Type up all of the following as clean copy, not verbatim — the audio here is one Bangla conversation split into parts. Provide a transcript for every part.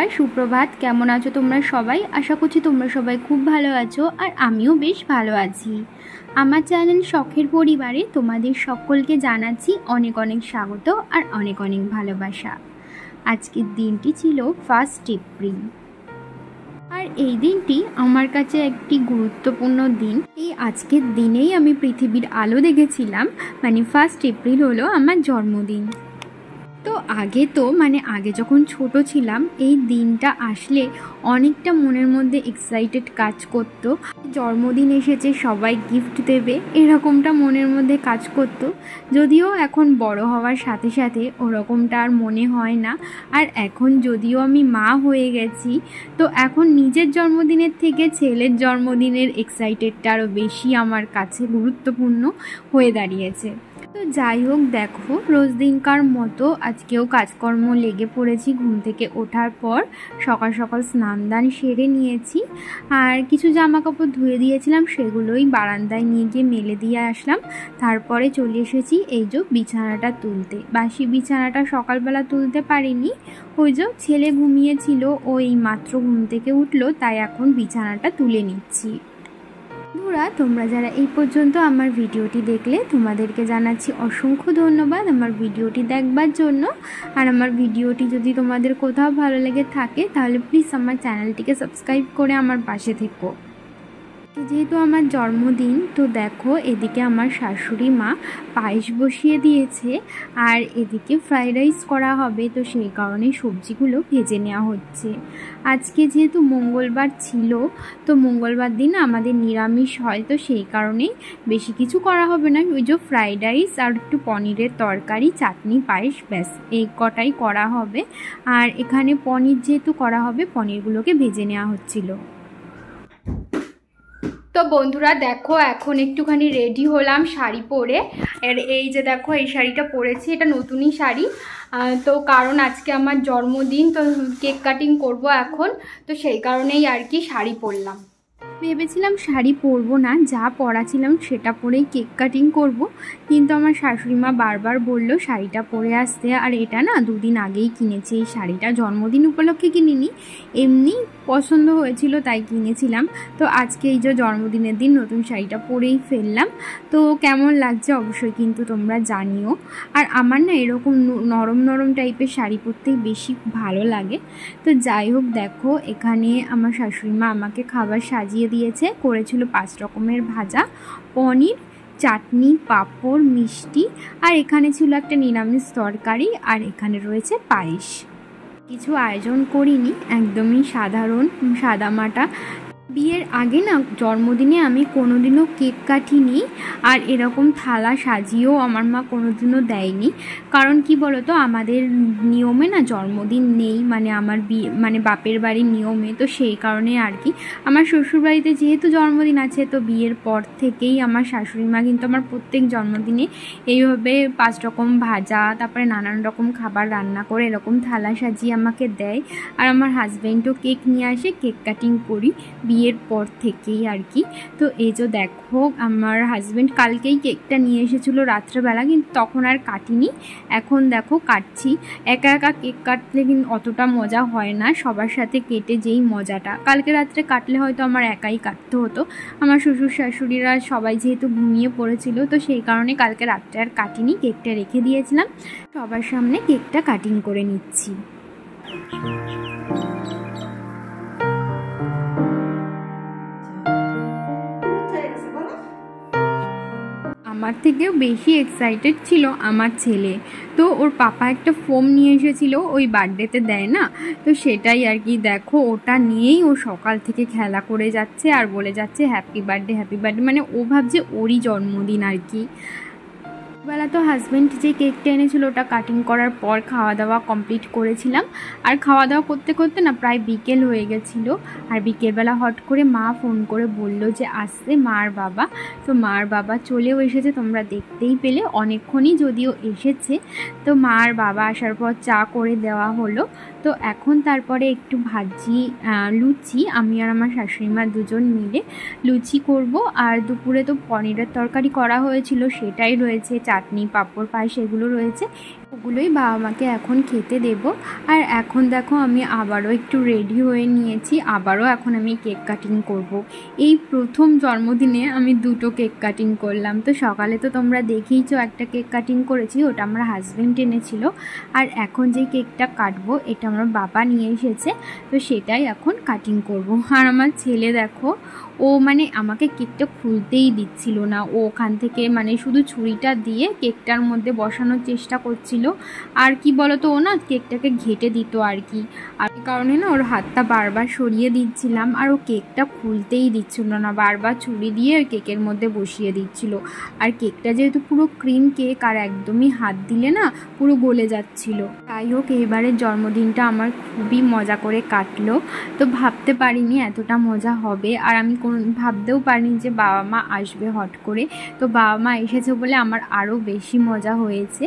নমস্কার, সুপ্রভাত। কেমন আছো তোমরা সবাই? আশা করছি তোমরা সবাই খুব ভালো আছো, আর আমিও বেশ ভালো আছি। আমার চ্যানেল শখের পরিবারে তোমাদের সকলকে জানাচ্ছি অনেক অনেক স্বাগত আর অনেক অনেক ভালোবাসা। আজকের দিনটি ছিল 1 এপ্রিল, আর এই দিনটি আমার কাছে একটি গুরুত্বপূর্ণ দিন। এই আজকের দিনেই আমি পৃথিবীর আলো দেখেছিলাম, মানে 1 এপ্রিল হলো আমার জন্মদিন। তো আগে যখন ছোট ছিলাম, এই দিনটা আসলে অনেকটা মনের মধ্যে এক্সাইটেড কাজ করতো। জন্মদিন এসেছে, সবাই গিফট দেবে, এরকমটা মনের মধ্যে কাজ করতো। যদিও এখন বড় হওয়ার সাথে সাথে ওরকমটা আর মনে হয় না। আর এখন যদিও আমি মা হয়ে গেছি, তো এখন নিজের জন্মদিনের থেকে ছেলের জন্মদিনের এক্সাইটেডটা আরও বেশি আমার কাছে গুরুত্বপূর্ণ হয়ে দাঁড়িয়েছে। তো যাই হোক, দেখো রোজ দিনকার মতো আজকেও কাজকর্ম লেগে পড়েছি। ঘুম থেকে ওঠার পর সকাল সকাল স্নান দান সেরে নিয়েছি, আর কিছু জামা কাপড় ধুয়ে দিয়েছিলাম, সেগুলোই বারান্দায় নিয়ে গিয়ে মেলে দিয়ে আসলাম। তারপরে চলে এসেছি এই যে বিছানাটা তুলতে। বাসি বিছানাটা সকালবেলা তুলতে পারিনি, ওই যে ছেলে ঘুমিয়েছিল, ও এই মাত্র ঘুম থেকে উঠলো, তাই এখন বিছানাটা তুলে নিচ্ছি। বন্ধুরা, তোমরা যারা এই পর্যন্ত আমার ভিডিওটি দেখলে, তোমাদেরকে জানাচ্ছি অসংখ্য ধন্যবাদ আমার ভিডিওটি দেখবার জন্য। আর আমার ভিডিওটি যদি তোমাদের কোথাও ভালো লেগে থাকে, তাহলে প্লিজ আমার চ্যানেলটিকে সাবস্ক্রাইব করে আমার পাশে থেকো। যেহেতু আমার জন্মদিন, তো দেখো এদিকে আমার শাশুড়ি মা পায়েস বসিয়ে দিয়েছে, আর এদিকে ফ্রাইড রাইস করা হবে, তো সেই কারণে সবজিগুলো ভেজে নেওয়া হচ্ছে। আজকে যেহেতু মঙ্গলবার ছিল, তো মঙ্গলবার দিন আমাদের নিরামিষ হয়, তো সেই কারণেই বেশি কিছু করা হবে না। ওই যে ফ্রাইড রাইস আর একটু পনিরের তরকারি, চাটনি, পায়েস, ব্যাস এই কটাই করা হবে। আর এখানে পনির যেহেতু করা হবে, পনিরগুলোকে ভেজে নেওয়া হচ্ছিল। তো বন্ধুরা দেখো, এখন একটুখানি রেডি হলাম শাড়ি পরে। আর এই যে দেখো, এই শাড়িটা পরেছি, এটা নতুনই শাড়ি। তো কারণ আজকে আমার জন্মদিন, তো কেক কাটিং করব এখন, তো সেই কারণেই আর কি শাড়ি পরলাম। ভেবেছিলাম শাড়ি পরবো না, যা পরা ছিলাম সেটা পরেই কেক কাটিং করব, কিন্তু আমার শাশুড়ি মা বারবার বললো শাড়িটা পরে আসতে। আর এটা না 2 দিন আগেই কিনেছি এই শাড়িটা, জন্মদিন উপলক্ষে কিনিনি, এমনি পছন্দ হয়েছিল তাই কিনেছিলাম। তো আজকে এই যে জন্মদিনের দিন নতুন শাড়িটা পরেই ফেললাম। তো কেমন লাগছে অবশ্যই কিন্তু তোমরা জানিও। আর আমার না এরকম নরম নরম টাইপের শাড়ি পরতেই বেশি ভালো লাগে। তো যাই হোক, দেখো এখানে আমার শাশুড়ি মা আমাকে খাবার সাজিয়ে দিয়েছে। করেছিল 5 রকমের ভাজা, পনির, চাটনি, পাঁপড়, মিষ্টি, আর এখানে ছিল একটা নিরামিষ তরকারি, আর এখানে রয়েছে পায়েস। কিছু আয়োজন করিনি, একদমই সাধারণ সাদামাটা। বিয়ের আগে না জন্মদিনে আমি কোনোদিনও কেক কাটিনি, আর এরকম থালা সাজিয়েও আমার মা কোনোদিনও দেয়নি। কারণ কি বলতো, আমাদের নিয়মে না জন্মদিন নেই, মানে আমার বিয়ে মানে বাপের বাড়ির নিয়মে। তো সেই কারণে আর কি আমার শ্বশুরবাড়িতে যেহেতু জন্মদিন আছে, তো বিয়ের পর থেকেই আমার শাশুড়ি মা কিন্তু আমার প্রত্যেক জন্মদিনে এইভাবে 5 রকম ভাজা, তারপরে নানান রকম খাবার রান্না করে এরকম থালা সাজিয়ে আমাকে দেয়। আর আমার হাজব্যান্ডও কেক নিয়ে আসে, কেক কাটিং করি বিয়ের পর থেকেই আর কি। তো এই যে দেখো, আমার হাজব্যান্ড কালকেই কেকটা নিয়ে এসেছিলো রাত্রেবেলা, কিন্তু তখন আর কাটিনি। এখন দেখো কাটছি। একা একা কেক কাটলে কিন্তু অতটা মজা হয় না, সবার সাথে কেটে যেই মজাটা। কালকে রাত্রে কাটলে হয়তো আমার একাই কাটতে হতো। আমার শ্বশুর শাশুড়িরা সবাই যেহেতু ঘুমিয়ে পড়েছিল, তো সেই কারণে কালকে রাত্রে আর কাটিনি, কেকটা রেখে দিয়েছিলাম। সবার সামনে কেকটা কাটিং করে নিচ্ছি। আমার থেকেও বেশি এক্সাইটেড ছিল আমার ছেলে। তো ওর পাপা একটা ফোম নিয়ে এসেছিলো, ওই বার্থডেতে দেয় না, তো সেটাই আর কি। দেখো ওটা নিয়েই ও সকাল থেকে খেলা করে যাচ্ছে আর বলে যাচ্ছে হ্যাপি বার্থডে হ্যাপি বার্থডে, মানে ও ভাবছে ওরই জন্মদিন আর কি। বেলা তো হাজব্যান্ড যে কেকটা এনেছিল ওটা কাটিং করার পর খাওয়া দাওয়া কমপ্লিট করেছিলাম। আর খাওয়া দাওয়া করতে করতে না প্রায় বিকেল হয়ে গেছিলো। আর বিকেলবেলা হট করে মা ফোন করে বললো যে আসছে মার বাবা। তো মার বাবা চলেও এসেছে, তোমরা দেখতেই পেলে, অনেকক্ষণই যদিও এসেছে। তো মার বাবা আসার পর চা করে দেওয়া হলো। তো এখন তারপরে একটু ভাজি লুচি, আমি আর আমার শাশুড়ি মা দুজন মিলে লুচি করব। আর দুপুরে তো পনিরের তরকারি করা হয়েছিল, সেটাই রয়েছে, চাটনি, পাঁপড়, পায়েস এগুলো রয়েছে। ওগুলোই বাবা মাকে এখন খেতে দেব। আর এখন দেখো আমি আবারও একটু রেডি হয়ে নিয়েছি, আবারও এখন আমি কেক কাটিং করব। এই প্রথম জন্মদিনে আমি 2টো কেক কাটিং করলাম। তো সকালে তো তোমরা দেখেইছো একটা কেক কাটিং করেছি, ওটা আমার হাজব্যান্ড এনেছিল। আর এখন যে কেকটা কাটবো এটা আমার বাবা নিয়ে এসেছে, তো সেটাই এখন কাটিং করব। আর আমার ছেলে দেখো, ও মানে আমাকে কেকটা খুলতেই দিচ্ছিল না। ও ওখান থেকে মানে শুধু ছুরিটা দিয়ে কেকটার মধ্যে বসানোর চেষ্টা করছিল। আর কি বলতো, ও না কেকটাকে ঘেঁটে দিত আর কি। আর এই কারণে না ওর হাতটা বারবার সরিয়ে দিচ্ছিলাম, আর ও কেকটা খুলতেই দিচ্ছিল না, বারবার ছুরি দিয়ে ওই কেকের মধ্যে বসিয়ে দিচ্ছিল। আর কেকটা যেহেতু পুরো ক্রিম কেক, আর একদমই হাত দিলে না পুরো গলে যাচ্ছিল। যাই হোক, এবারের জন্মদিনটা আমার খুবই মজা করে কাটলো। তো ভাবতে পারিনি এতটা মজা হবে, আর আমি ভাবতেও পারিনি যে বাবা মা আসবে হট করে। তো বাবা মা এসেছে বলে আমার আরও বেশি মজা হয়েছে।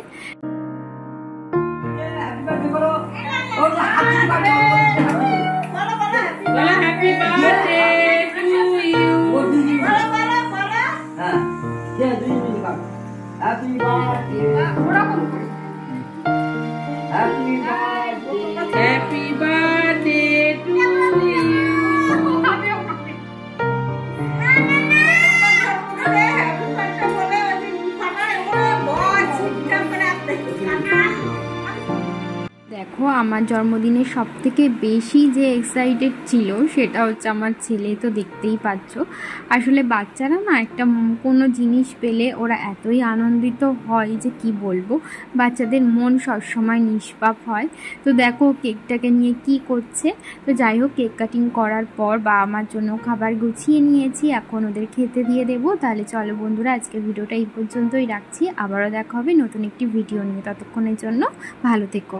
দেখো, আমার জন্মদিনে সবথেকে বেশি যে এক্সাইটেড ছিল সেটা হচ্ছে আমার ছেলে। তো দেখতেই পাচ্ছ, আসলে বাচ্চারা না একটা কোনো জিনিস পেলে ওরা এতই আনন্দিত হয় যে কি বলবো। বাচ্চাদের মন সবসময় নিষ্পাপ হয়। তো দেখো কেকটাকে নিয়ে কি করছে। তো যাই হোক, কেক কাটিং করার পর বাবা মার জন্য খাবার গুছিয়ে নিয়েছি, এখন ওদের খেতে দিয়ে দেবো। তাহলে চলো বন্ধুরা, আজকে ভিডিওটা এই পর্যন্তই রাখছি। আবারও দেখা হবে নতুন একটি ভিডিও নিয়ে। ততক্ষণের জন্য ভালো থেকো।